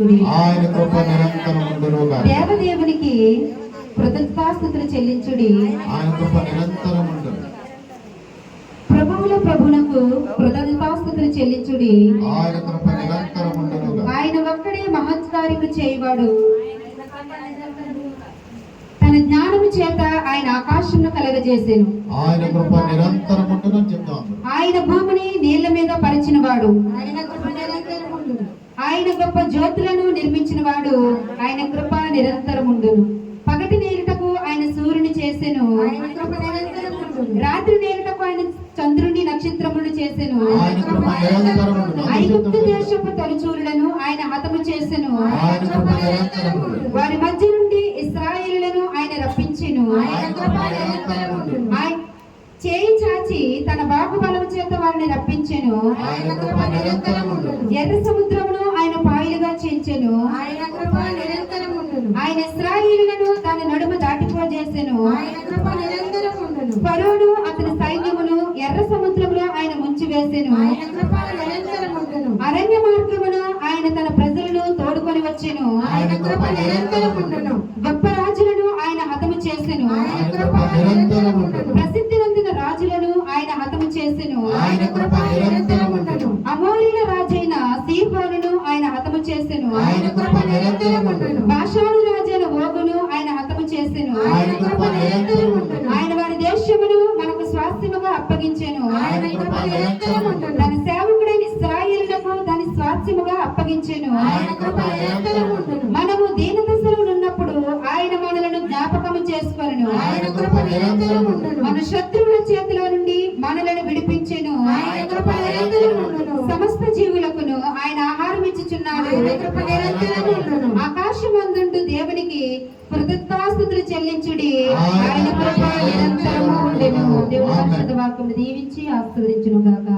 ఆయన కృప నిరంతరం ఉండునుగాక. దేవదేవునికి కృతజ్ఞతాస్తుతులు చెల్లించుడి. ఆయన కృప నిరంతరం ఉండును. ప్రభువుల ప్రభునకు కృతజ్ఞతాస్తుతులు చెల్లించుడి. ఆయన కృప నిరంతరం ఉండునుగాక. ఆయన ఒక్కడే మహత్కార్యములు చేయవాడు. తన జ్ఞానము చేత ఆయన ఆకాశమును కలగజేసెను. ఆయన కృప నిరంతరం ఉండును చెప్తాం. ఆయన భూమిని నీళ్ల మీద పరిచిన వాడు. ఆయన గొప్ప జ్యోతులను నిర్మించిన వాడు. ఆయన కృప నిరంతరం ఉండును. పగటి నేరుటకు ఆయన సూర్యుని చేసెను. రాత్రి నేరుటకు ఆయన చంద్రుని నక్షత్రములను చేసెను. ఐగుప్తు దేశపు తొలిచూరులను ఆయన హతము చేసెను. వారి మధ్య నుండి ఇశ్రాయేలులను ఆయన రప్పించెను. చేయి చాచి తన బాహుబలము చేత వారిని రప్పించెను. ఎర్ర సముద్రమును ఆయన పాయలుగా చేయించెను. ఆయన ఇశ్రాయేలులను దాని నడుమ దాటిపోజేసెను. ఫరోను అతని సైన్యమును ఎర్ర సముద్రములో ఆయన ముంచివేసెను. అరణ్య మార్గమును ఆయన తన ప్రజలను తోడుకొని వచ్చెను. గొప్ప రాజులను ఆయన హతము చేసెను. ప్రసిద్ధి నొందిన రాజులను ఆయన హతము చేసెను. అమోరీల రాజైన సీహోనును ఆయన హతము చేసెను. బాషాను రాజైన ఓగును ఆయన హతము చేసెను. ఆయన వారి దేశమును మనకు స్వాస్థ్యముగా అప్పగించెను. తన సేవకుడైన ఇశ్రాయేలునకు దాని స్వాస్థ్యముగా అప్పగించెను. మనము దీనదశలో ఉన్నప్పుడు ఆయన మనలను జ్ఞాపకము చేసుకొనెను. మన శత్రువుల చేతిలో నుండి మనలను విడిపించెను. సమస్త జీవులకును ఆయన ఆహారం ఇచ్చుచున్నాడు. ఆకాశమందుండు దేవునికి కృతజ్ఞతాస్తుతులు చెల్లించుడి. ఆయన కృప నిరంతరము ఉండెను. దేవుని పరిశుద్ధ వాక్యమును దీవించి ఆశీర్వదించును గాక.